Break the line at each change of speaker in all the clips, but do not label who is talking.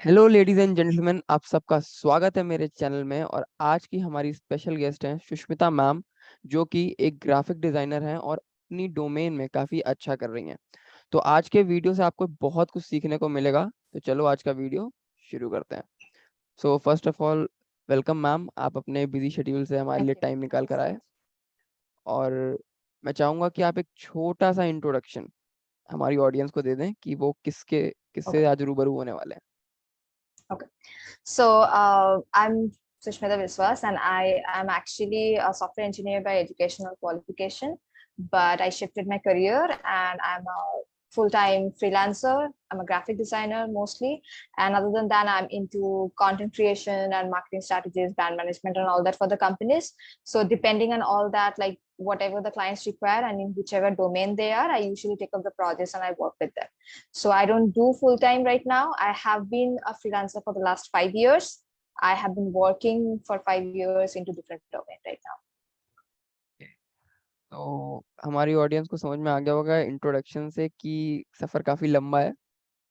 Hello ladies and gentleman, आप सबका स्वागत है मेरे चैनल में। और आज की हमारी स्पेशल गेस्ट हैं सुष्मिता मैम, जो कि एक ग्राफिक डिजाइनर हैं और अपनी डोमेन में काफ़ी अच्छा कर रही हैं। तो आज के वीडियो से आपको बहुत कुछ सीखने को मिलेगा। तो चलो आज का वीडियो शुरू करते हैं। So first of all, welcome ma'am, आप अपने बिजी शेड्यूल से हमारे लिए
Thank you.
टाइम निकाल कर आए। और मैं चाहूँगा कि आप एक छोटा सा इंट्रोडक्शन हमारी ऑडियंस को दे दें कि वो किससे
Okay.
आज रूबरू होने वाले हैं।
Okay. So I'm Sushmita Bishwas, and I am actually a software engineer by educational qualification. But I shifted my career, and I'm a full-time freelancer. I'm a graphic designer mostly, and other than that, I'm into content creation and marketing strategies, brand management, and all that for the companies. So depending on all that, like whatever the clients require, and in whichever domain they are, I usually take up the projects and I work with them. So I don't do full time right now. I have been a freelancer for the last 5 years. I have been working for 5 years into different domain right now.
तो हमारी audience को समझ में आ गया होगा introduction से कि सफ़र काफ़ी लंबा है।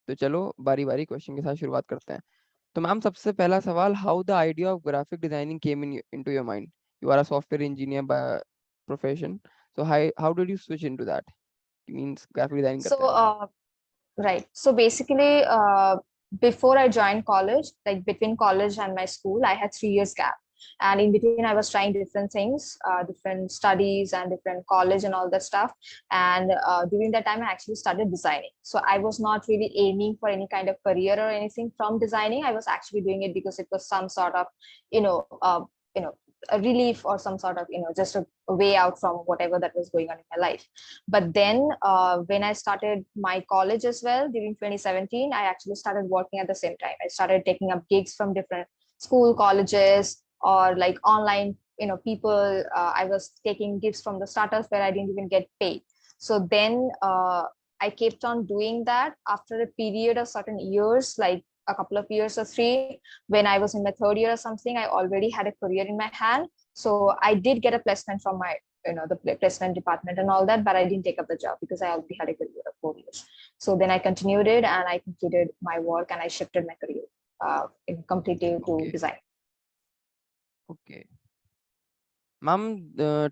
तो चलो बारी बारी क्वेश्चन के साथ शुरुआत करते हैं। तो मैम, सबसे पहला सवाल, how the idea of graphic designing came into your mind? You are a software engineer by profession, so how did you switch into that, means graphic designing
So
करते हैं।
right. So basically, before I joined college, like between college and my school, I had 3 years gap. And in between, I was trying different things, different studies and different college and all that stuff. And during that time, I actually started designing. So I was not really aiming for any kind of career or anything from designing. I was actually doing it because it was some sort of, you know, uh, you know, a relief or some sort of, just a way out from whatever that was going on in my life. But then when I started my college as well during 2017, I actually started working at the same time. I started taking up gigs from different school colleges or like online, people. I was taking gigs from the startups where I didn't even get paid. So then I kept on doing that after a period of certain years, like a couple of years or three. When I was in my third year or something, I already had a career in my hand. So I did get a placement from my the placement department and all that, but I didn't take up the job because I already had a career of 4 years. So then I continued it and I completed my work and I shifted my career completely to
okay,
design.
Okay ma'am,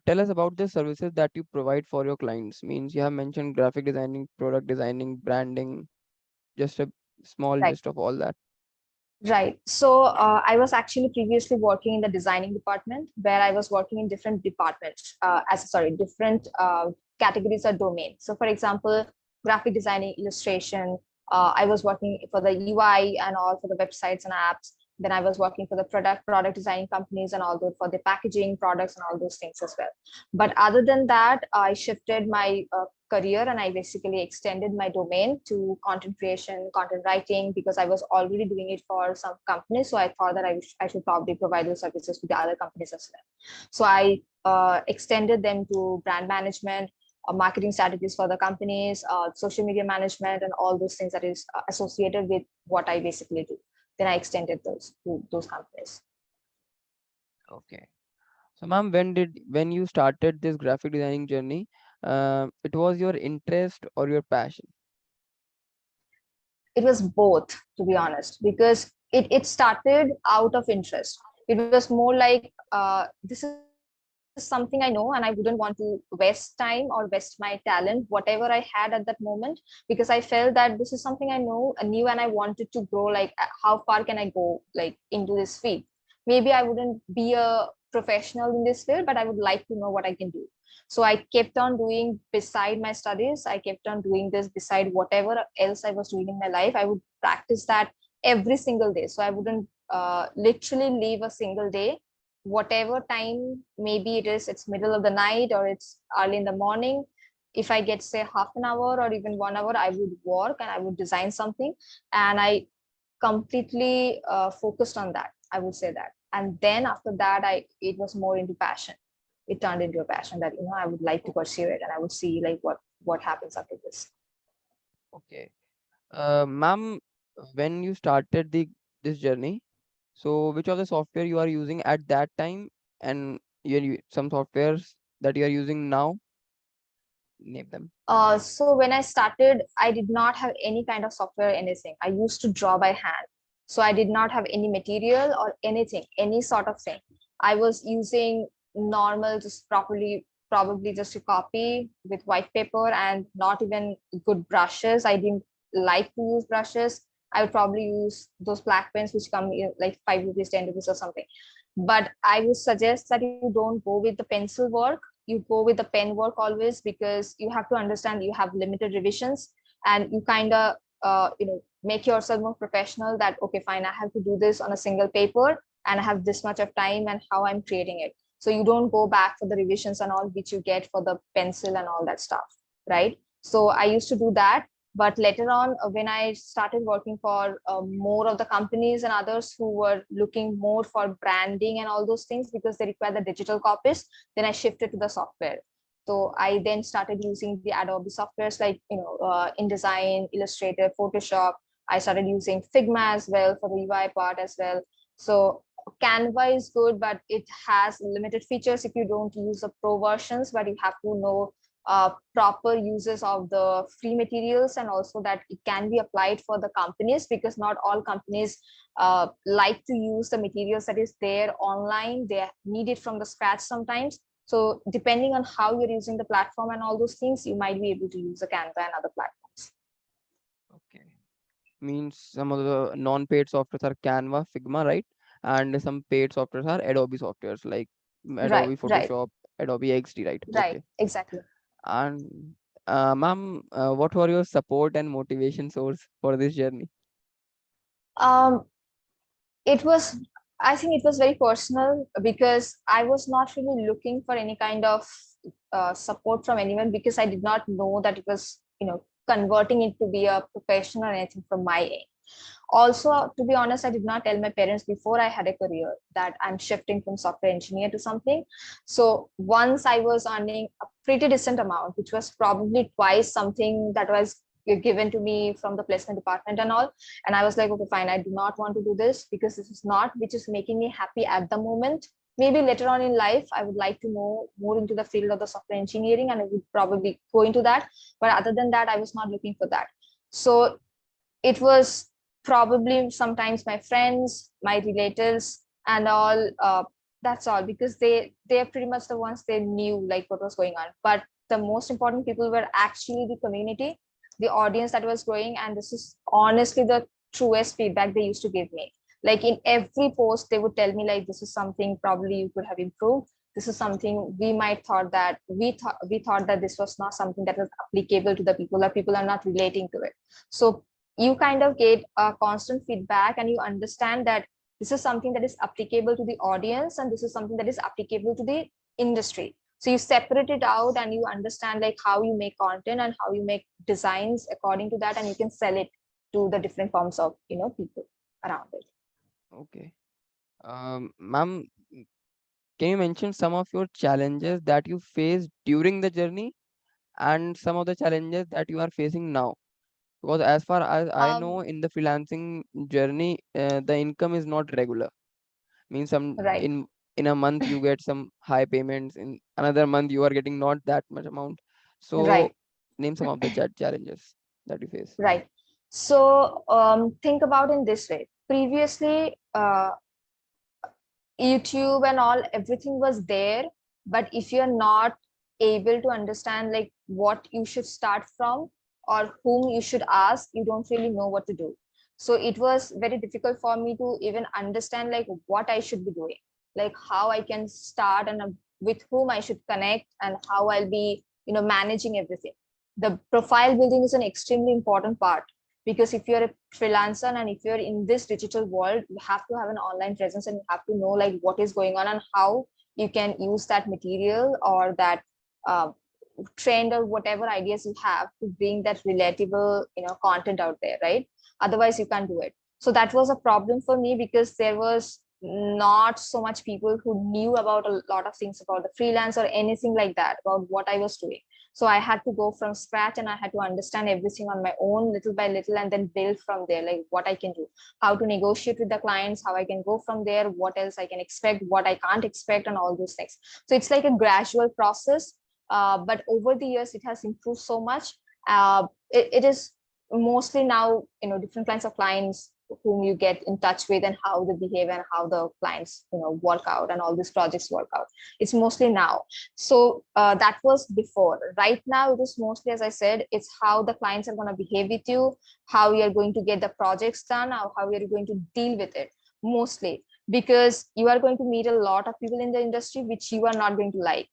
tell us about the services that you provide for your clients. Means you have mentioned graphic designing, product designing, branding, just a small
Right.
gist of all that.
Right. So I was actually previously working in the designing department where I was working in different departments, different categories or domains. So, for example, graphic designing, illustration. I was working for the UI and all for the websites and apps. Then I was working for the product designing companies and all those for the packaging products and all those things as well. But other than that, I shifted my career and I basically extended my domain to content creation, content writing, because I was already doing it for some companies. So I thought that I should probably provide those services to the other companies as well. So I extended them to brand management, marketing strategies for the companies, social media management, and all those things that is associated with what I basically do. Then I extended those to those companies.
Okay. So, ma'am, when you started this graphic designing journey, it was your interest or your passion?
It was both, to be honest, because it started out of interest. It was more like this is something I know and I wouldn't want to waste time or waste my talent, whatever I had at that moment, because I felt that this is something I knew and I wanted to grow. Like how far can I go like into this field? Maybe I wouldn't be a professional in this field, but I would like to know what I can do. So I kept on doing beside my studies. I kept on doing this beside whatever else I was doing in my life. I would practice that every single day. So I wouldn't literally leave a single day, whatever time, maybe it's middle of the night or it's early in the morning. If I get say half an hour or even 1 hour, I would work and I would design something. And I completely focused on that, I would say that. And then after that, it was more into passion. It turned into a passion that I would like to pursue it and I would see like what happens after this.
Okay. Ma'am, when you started this journey, so which of the software you are using at that time, and some softwares that you are using now, name them.
So when I started, I did not have any kind of software or anything. I used to draw by hand. So I did not have any material or anything, any sort of thing. I was using normal, just probably just a copy with white paper and not even good brushes. I didn't like to use brushes. I would probably use those black pens which come in like 5 rupees, 10 rupees or something. But I would suggest that you don't go with the pencil work. You go with the pen work always, because you have to understand you have limited revisions, and you kind of make yourself more professional, that okay, fine, I have to do this on a single paper and I have this much of time and how I'm creating it. So you don't go back for the revisions and all which you get for the pencil and all that stuff, right? So I used to do that. But later on, when I started working for more of the companies and others who were looking more for branding and all those things, because they require the digital copies, then I shifted to the software. So I then started using the Adobe softwares like InDesign, Illustrator, Photoshop. I started using Figma as well for the UI part as well. So Canva is good, but it has limited features if you don't use the pro versions, but you have to know proper uses of the free materials, and also that it can be applied for the companies, because not all companies like to use the materials that is there online. They need it from the scratch sometimes. So depending on how you're using the platform and all those things, you might be able to use the Canva and other platforms.
Okay. Means some of the non-paid softwares are Canva, Figma, right? And some paid softwares are Adobe softwares like
Right,
Adobe
right,
Photoshop, Adobe XD, right?
right,
Okay.
exactly.
And ma'am, what were your support and motivation source for this journey?
Um, it was, I think it was very personal, because I was not really looking for any kind of support from anyone, because I did not know that it was converting it to be a profession or anything from my end. Also, to be honest, I did not tell my parents before I had a career that I'm shifting from software engineer to something. So once I was earning a pretty decent amount, which was probably twice something that was given to me from the placement department and all. And I was like, okay, fine, I do not want to do this, because this is not which is making me happy at the moment. Maybe later on in life, I would like to know more into the field of the software engineering, and I would probably go into that. But other than that, I was not looking for that. So it was probably sometimes my friends, my relatives and all. That's all, because they're pretty much the ones, they knew like what was going on. But the most important people were actually the community, the audience that was growing. And this is honestly the truest feedback they used to give me. Like in every post they would tell me like, this is something probably you could have improved, this is something we might thought that we thought that this was not something that was applicable to the people, or people are not relating to it. So you kind of get a constant feedback, and you understand that this is something that is applicable to the audience, and this is something that is applicable to the industry. So you separate it out, and you understand like how you make content and how you make designs according to that, and you can sell it to the different forms of people around it.
Okay. Ma'am, can you mention some of your challenges that you faced during the journey and some of the challenges that you are facing now? Because as far as I know,
um
in the freelancing journey, the income is not regular. Means some
right,
in a month you get some high payments, in another month you are getting not that much amount. So
right,
name some of the challenges that you face.
right. So think about in this way. Previously, YouTube and all, everything was there. But if you're not able to understand like what you should start from, or whom you should ask, you don't really know what to do. So it was very difficult for me to even understand like what I should be doing, like how I can start, and with whom I should connect, and how I'll be managing everything. The profile building is an extremely important part, because if you're a freelancer and if you're in this digital world, you have to have an online presence, and you have to know like what is going on and how you can use that material, or that uh, trend, or whatever ideas you have to bring that relatable content out there, right? Otherwise you can't do it. So that was a problem for me, because there was not so much people who knew about a lot of things about the freelance or anything like that, about what I was doing. So I had to go from scratch, and I had to understand everything on my own, little by little, and then build from there, like what I can do, how to negotiate with the clients, how I can go from there, what else I can expect, what I can't expect, and all those things. So it's like a gradual process. But over the years it has improved so much. It is mostly now different kinds of clients whom you get in touch with and how they behave and how the clients work out and all these projects work out. It's mostly now. So that was before. Right now it is mostly, as I said, it's how the clients are going to behave with you, how you're going to get the projects done, how you're going to deal with it, mostly because you are going to meet a lot of people in the industry which you are not going to like,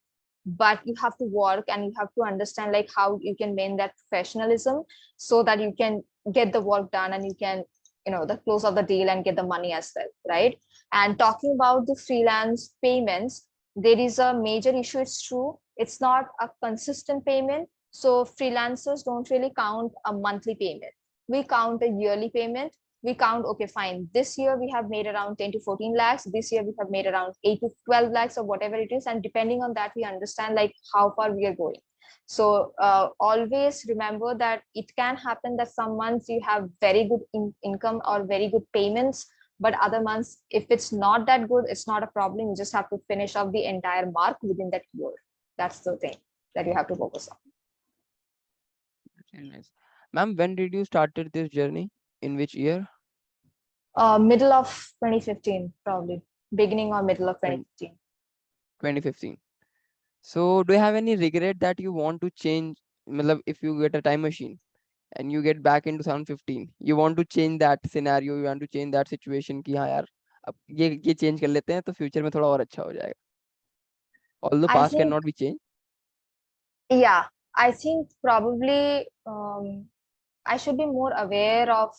but you have to work and you have to understand like how you can maintain that professionalism so that you can get the work done and you can the close of the deal and get the money as well, right? And talking about the freelance payments, there is a major issue. It's true, it's not a consistent payment. So freelancers don't really count a monthly payment, we count a yearly payment. We count, okay, fine, this year we have made around 10 to 14 lakhs, this year we have made around 8 to 12 lakhs or whatever it is, and depending on that we understand like how far we are going. So always remember that it can happen that some months you have very good income or very good payments, but other months if it's not that good, it's not a problem, you just have to finish off the entire mark within that year. That's the thing that you have to focus on.
Very nice. Ma'am, when did you started this journey? In which year?
Middle of 2015, probably beginning or middle of 2015.
2015. So do you have any regret that you want to change? Matlab, if you get a time machine and you get back in 2015, you want to change that scenario, you want to change that situation कि हाँ यार अब ये change कर लेते हैं तो future में थोड़ा और अच्छा हो जाएगा. Although
I
past
think,
cannot be changed.
yeah, I think probably I should be more aware of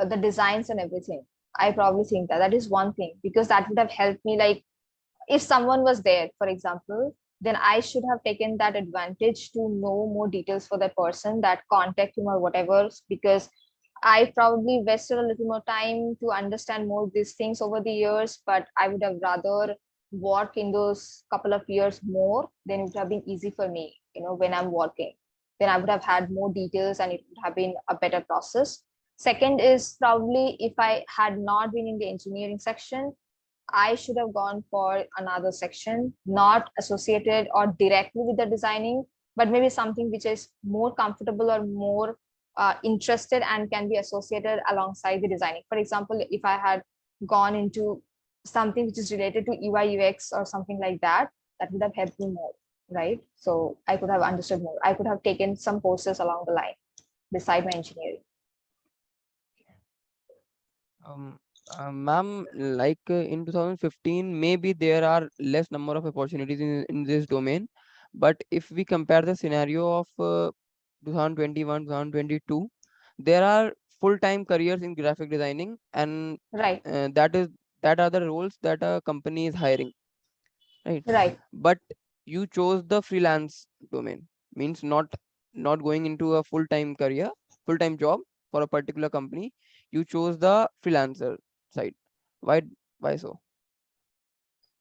the designs and everything. I probably think that that is one thing, because that would have helped me. Like if someone was there, for example, then I should have taken that advantage to know more details for that person, that contact him or whatever, because I probably wasted a little more time to understand more of these things over the years, but I would have rather work in those couple of years more, then it would have been easy for me, when I'm working. Then I would have had more details and it would have been a better process. Second is probably if I had not been in the engineering section, I should have gone for another section, not associated or directly with the designing, but maybe something which is more comfortable or more interested and can be associated alongside the designing. For example, if I had gone into something which is related to UI UX or something like that, that would have helped me more, right? So I could have understood more. I could have taken some courses along the line beside my engineering.
Ma'am, like in 2015, maybe there are less number of opportunities in this domain. But if we compare the scenario of 2021, 2022, there are full-time careers in graphic designing, and
Right,
that are the roles that a company is hiring, right?
right.
But you chose the freelance domain, means not going into a full-time career, full-time job for a particular company. You chose the freelancer side. Why why so?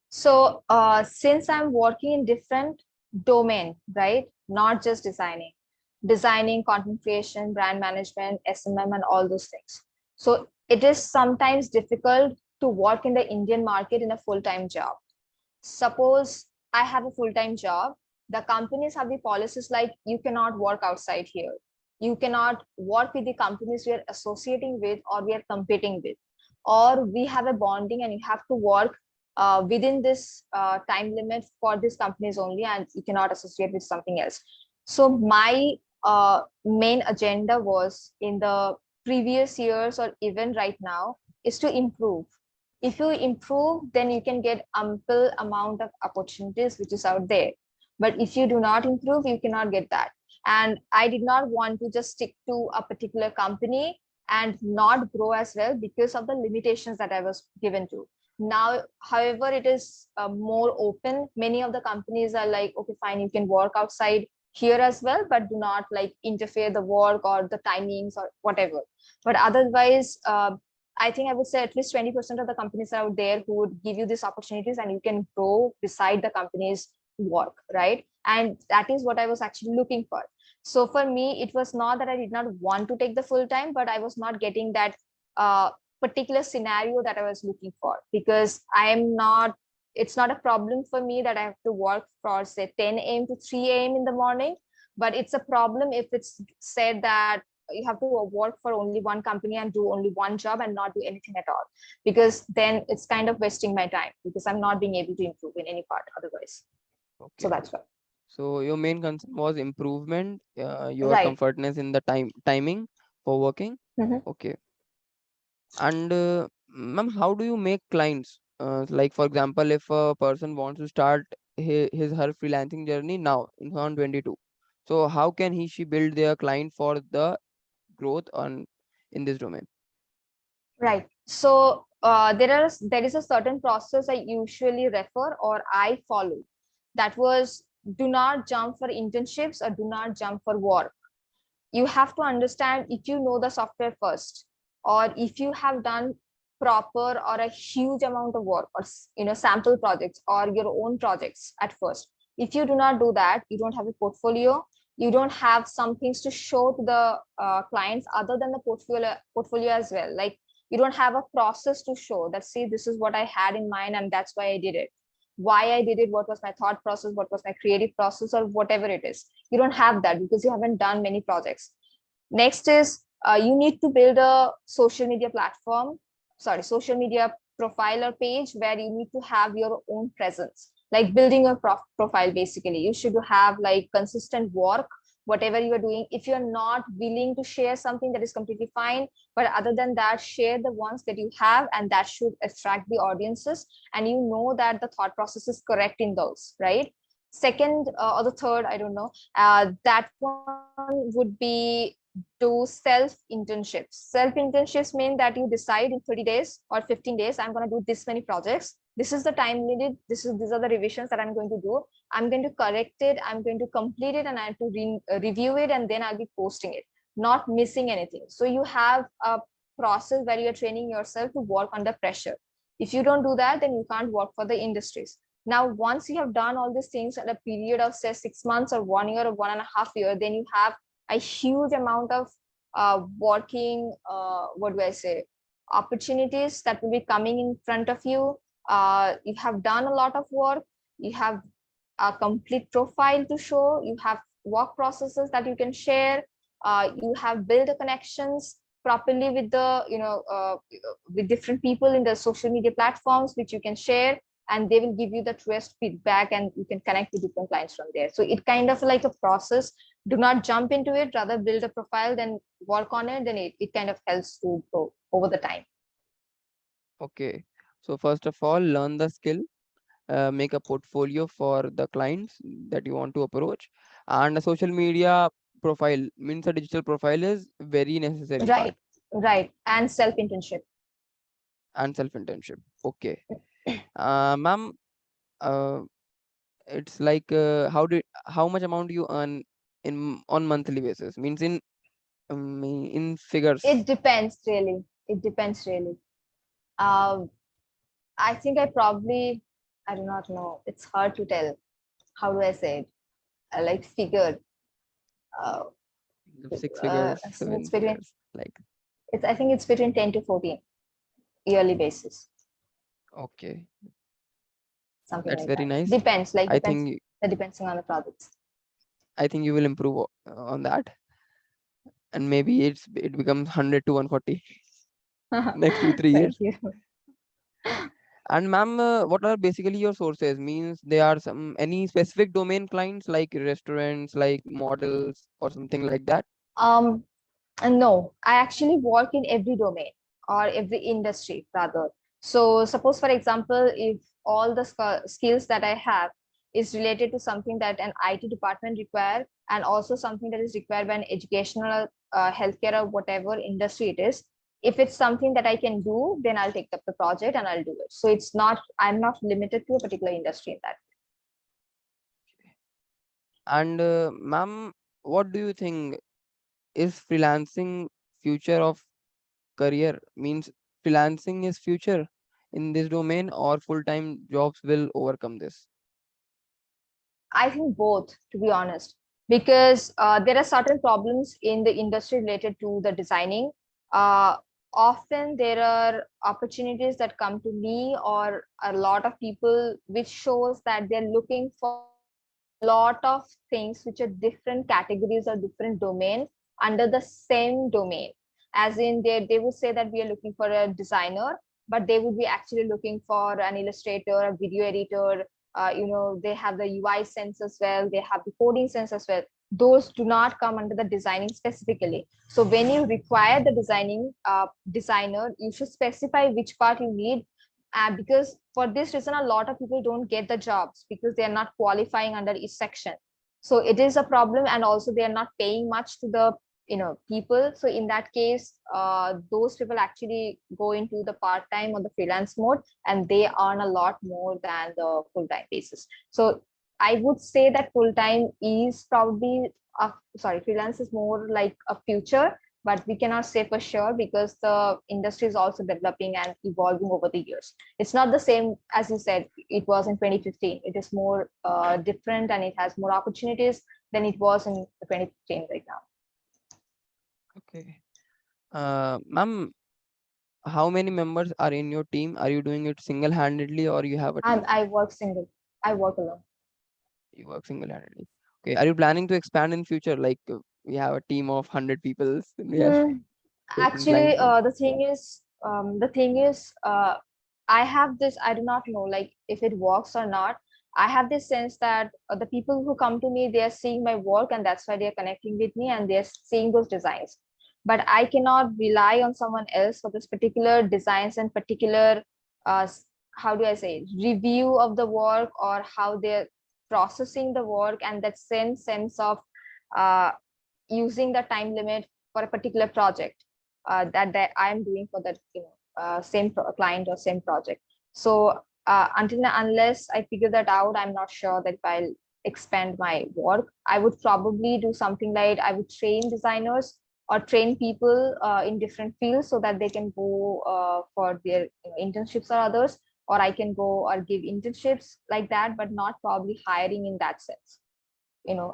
So since I'm working in different domain, right? Not just designing, content creation, brand management, SMM, and all those things. So it is sometimes difficult to work in the Indian market in a full-time job. Suppose I have a full-time job, the companies have the policies like you cannot work outside here. You cannot work with the companies we are associating with or we are competing with, or we have a bonding and you have to work within this time limit for these companies only, and you cannot associate with something else. So my main agenda was in the previous years or even right now is to improve. If you improve, then you can get ample amount of opportunities which is out there, but if you do not improve, you cannot get that. And I did not want to just stick to a particular company and not grow as well because of the limitations that I was given to. Now however, it is more open. Many of the companies are like, okay, fine, you can work outside here as well, but do not like interfere the work or the timings or whatever. But otherwise, I think I would say at least 20% of the companies are out there who would give you these opportunities and you can grow beside the company's work, right? And that is what I was actually looking for. So for me, it was not that I did not want to take the full time, but I was not getting that particular scenario that I was looking for, because I am not, it's not a problem for me that I have to work for say 10 a.m. to 3 a.m. in the morning, but it's a problem if it's said that you have to work for only one company and do only one job and not do anything at all, because then it's kind of wasting my time because I'm not being able to improve in any part otherwise. So
Okay.
that's why.
So your main concern was improvement, your
Right.
comfortness in the timing for working.
Mhm.
Okay. And ma'am, how do you make clients? Like for example, if a person wants to start her freelancing journey now in 2022, so how can she build their client for the growth on in this domain?
Right. So there is a certain process I usually refer or I follow. That was, do not jump for internships or do not jump for work. You have to understand if you know the software first, or if you have done proper or a huge amount of work, or sample projects or your own projects at first. If you do not do that, you don't have a portfolio, you don't have some things to show to the clients other than the portfolio as well. Like, you don't have a process to show that, see, this is what I had in mind and that's why I did it, why I did it, what was my thought process, what was my creative process, or whatever it is. You don't have that because you haven't done many projects. Next is, you need to build a social media platform, sorry, social media profile or page where you need to have your own presence, like building a profile. Basically, you should have like consistent work, whatever you are doing. If you're not willing to share something, that is completely fine, but other than that, share the ones that you have, and that should attract the audiences, and you know that the thought process is correct in those, right? Second, or the third, I don't know, that one would be do self internships. Self internships mean that you decide in 30 days or 15 days, I'm going to do this many projects, this is the time needed, these are the revisions that I'm going to do, I'm going to correct it, I'm going to complete it, and I have to review it, and then I'll be posting it, not missing anything. So you have a process where you're training yourself to work under pressure. If you don't do that, then you can't work for the industries. Now, once you have done all these things at a period of say 6 months or 1 year or 1.5 years, then you have a huge amount of working, what do I say, opportunities that will be coming in front of you. You have done a lot of work, you have a complete profile to show, you have work processes that you can share, you have built the connections properly with the with different people in the social media platforms which you can share, and they will give you the truest feedback, and you can connect with different clients from there. So it kind of like a process. Do not jump into it, rather build a profile, then work on it, then it kind of helps to grow over the time.
Okay. So first of all, learn the skill, make a portfolio for the clients that you want to approach, and a social media profile means a digital profile is very necessary part,
Right, right. And self internship.
and self internship. Okay. Ma'am, uh, it's like how much amount you earn in on monthly basis means in
It
figures.
depends really. It depends really. uh, I think I probably, I do not know, it's hard to tell, how do I say it, like figure. uh,
Six figures,
I think
seven
it's between,
figures, like.
it's, I think it's between 10 to 14 yearly basis,
Okay,
something
that's
like
very
that.
nice.
Depends, like
I
depends,
think
depending on the projects.
I think you will improve on that, and maybe it becomes 100 to 140 next 2 3 years.
Thank you.
And ma'am, what are basically your sources? Means there are some any specific domain clients like restaurants, like models, or something like that.
um no, I actually work in every domain or every industry rather. So suppose, for example, if all the skills that I have is related to something that an IT department require, and also something that is required by an educational, healthcare, or whatever industry it is, if it's something that I can do, then I'll take up the project and I'll do it. So it's not, I'm not limited to a particular industry in that.
And ma'am, what do you think is freelancing future of career? Means freelancing is future in this domain, or full-time jobs will overcome this?
I think both, to be honest, because there are certain problems in the industry related to the designing. Uh, Often there are opportunities that come to me or a lot of people, which shows that they're looking for a lot of things which are different categories or different domain under the same domain. As in, they would say that we are looking for a designer, but they would be actually looking for an illustrator, a video editor. They have the UI sense as well. They have the coding sense as well. Those do not come under the designing specifically. So when you require the designing designer, you should specify which part you need, because for this reason, a lot of people don't get the jobs because they are not qualifying under each section. So it is a problem, and also they are not paying much to the people. So in that case, those people actually go into the part-time or the freelance mode, and they earn a lot more than the full-time basis. So I would say that full-time is probably freelance is more like a future, but we cannot say for sure because the industry is also developing and evolving over the years. It's not the same as you said it was in 2015. It is more different, and it has more opportunities than it was in 2015 right now.
Okay. Ma'am, how many members are in your team? Are you doing it single-handedly or you have a
And
team?
I work single. I work alone.
You work single-handedly. Okay. Are you planning to expand in future? Like we have a team of 100 people. We are
Hmm.
taking
Actually,
clients from.
the thing is, I have this. I do not know, like if it works or not. I have this sense that the people who come to me, they are seeing my work, and that's why they are connecting with me, and they're seeing those designs. But I cannot rely on someone else for this particular designs and particular, uh, how do I say, review of the work, or how they're processing the work, and that sense of uh, using the time limit for a particular project that I'm doing for that same client or same project. So until unless I figure that out, I'm not sure that if I'll expand my work. I would probably do something like I would train designers or train people in different fields so that they can go for their internships or others, or I can go or give internships like that, but not probably hiring in that sense,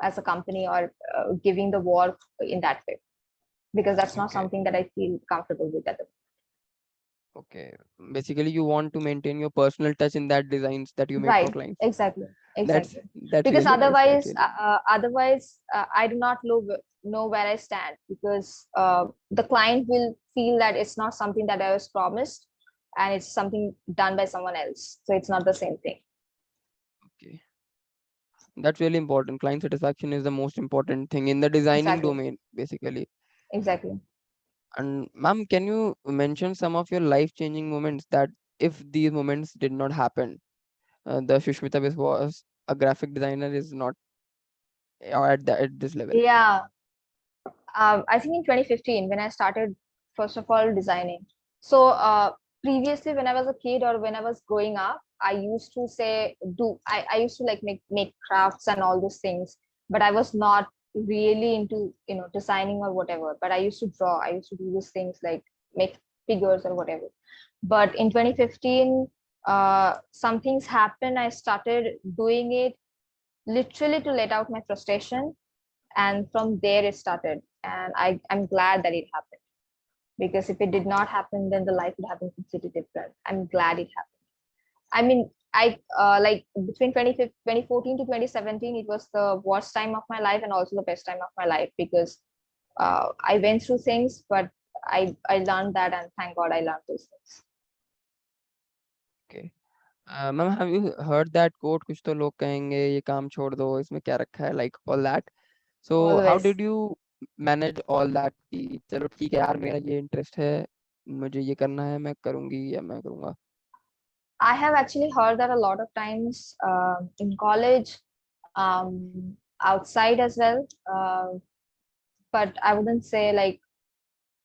as a company, or giving the work in that way, because that's not
Okay.
something that I feel comfortable with at the.
Okay. Basically, you want to maintain your personal touch in that designs that you make for
Right,
clients.
exactly,
That's
exactly.
that's
Because
really nice. That's really
otherwise I do not know where I stand, because the client will feel that it's not something that I was promised, and it's something done by someone else, so it's not the same thing.
okay. That's really important. Client satisfaction is the most important thing in the designing
Exactly,
domain, basically.
exactly.
And ma'am, can you mention some of your life-changing moments that if these moments did not happen, the Sushmita Bishwas, a graphic designer, is not at this level.
Yeah, I think in 2015 when I started, first of all, designing. So previously, when I was a kid or when I was growing up, I used to I used to like make crafts and all those things, but I was not really into designing or whatever. But I used to draw. I used to do those things like make figures or whatever. But in 2015, some things happened. I started doing it literally to let out my frustration, and from there it started, and I'm glad that it happened, because if it did not happen, then the life would have been completely different. I'm glad it happened. I mean, I like between 2014 to 2017, it was the worst time of my life and also the best time of my life, because I went through things, but I learned that, and thank God I learned those things.
Okay. Ma'am, have you heard that quote? कुछ तो लोग कहेंगे ये काम छोड़ दो इसमें क्या रखा है, like all that. So how
Always.
did you manage all that? कि चलो ठीक है यार, मेरा ये interest है, मुझे ये करना है, मैं करूँगी या मैं करूँगा.
I have actually heard that a lot of times in college, outside as well, but I wouldn't say like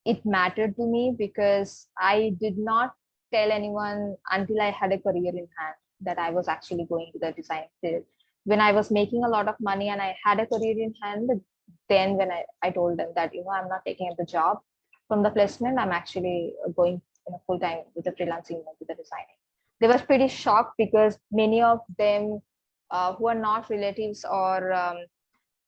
it mattered to me, because I did not tell anyone until I had a career in hand that I was actually going to the design field. When I was making a lot of money and I had a career in hand, then when I told them that, I'm not taking up the job from the placement, I'm actually going full time with the freelancing, with the designing. They were pretty shocked, because many of them who are not relatives or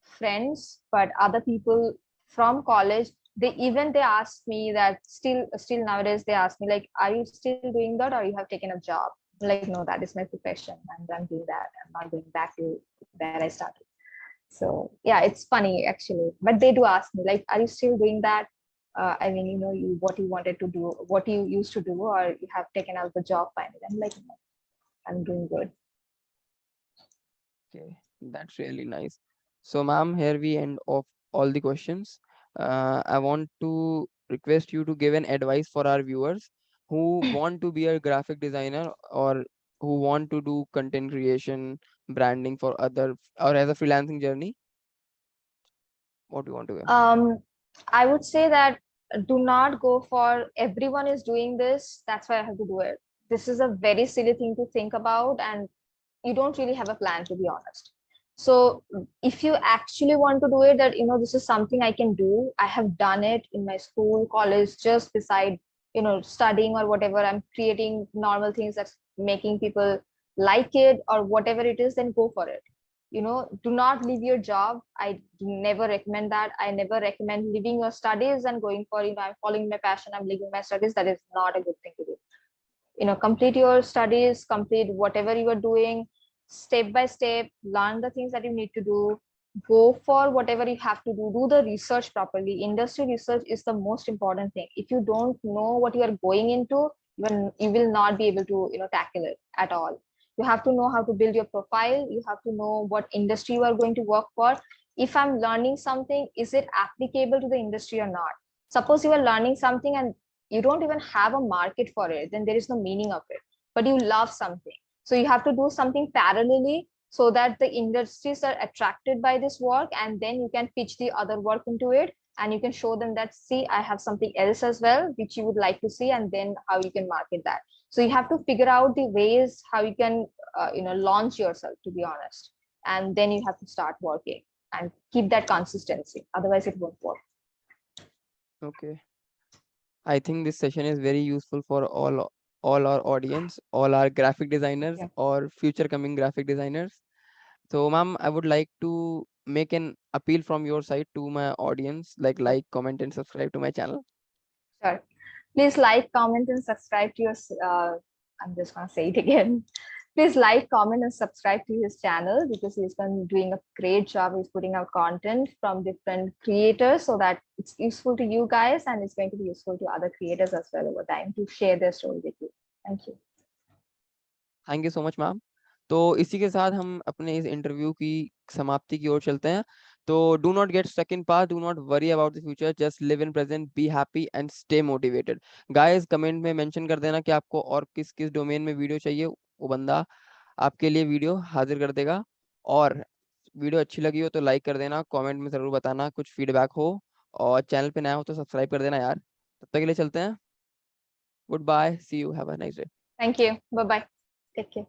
friends, but other people from college, they asked me that, still nowadays they ask me like, are you still doing that, or you have taken a job? I'm like, no, that is my profession, and I'm doing that. I'm not going back to where I started. So yeah, it's funny actually, but they do ask me like, are you still doing that? I mean, what you wanted to do, what you used to do, or you have taken out the job finally? I'm like, no, I'm doing good.
Okay, that's really nice. So, ma'am, here we end of all the questions. I want to request you to give an advice for our viewers who want to be a graphic designer or who want to do content creation, branding for other or as a freelancing journey. What do you want to give?
I would say that do not go for everyone is doing this, that's why I have to do it. This is a very silly thing to think about, and you don't really have a plan, to be honest. So if you actually want to do it, that this is something I can do, I have done it in my school, college, just beside studying or whatever, I'm creating normal things that's making people like it or whatever it is, then go for it. Do not leave your job. I never recommend that. I never recommend leaving your studies and going for, I'm following my passion, I'm leaving my studies. That is not a good thing to do. Complete your studies, complete whatever you are doing, step by step, learn the things that you need to do, go for whatever you have to do the research properly. Industry research is the most important thing. If you don't know what you are going into, you will not be able to tackle it at all. You have to know how to build your profile, you have to know what industry you are going to work for. If I'm learning something, is it applicable to the industry or not? Suppose you are learning something and you don't even have a market for it, then there is no meaning of it. But you love something, so you have to do something parallelly so that the industries are attracted by this work, and then you can pitch the other work into it, and you can show them that, see, I have something else as well which you would like to see, and then how you can market that. So you have to figure out the ways how you can launch yourself, to be honest, and then you have to start working and keep that consistency, otherwise it won't work.
Okay. I think this session is very useful for all our audience, all our graphic designers
Yeah.
or future coming graphic designers. So, ma'am, I would like to make an appeal from your side to my audience, like, comment, and subscribe to my channel.
Sure. Please like, comment, and subscribe to your. I'm just gonna say it again. Please like, comment, and subscribe to his channel, because he's been doing a great job. He's putting out content from different creators so that it's useful to you guys, and it's going to be useful to other creators as well over time to share their story with you. Thank you.
Thank you so much ma'am. तो इसी के साथ हम अपने इस interview की समाप्ति की ओर चलते हैं। तो do not get stuck in past, do not worry about the future, just live in present, be happy and stay motivated. Guys, comment में मेंशन कर देना कि आपको और किस किस डोमेन में वीडियो चाहिए, वो बंदा आपके लिए वीडियो हाजिर कर देगा। और वीडियो अच्छी लगी हो तो लाइक कर देना, कमेंट में ज़रूर बताना कुछ फीडबैक हो, और चैनल पे नया हो तो सब्सक्राइब कर देना यार। तब तक के लिए चलते हैं। Goodbye, see you, have a nice day.
Thank you. Bye bye. Take care.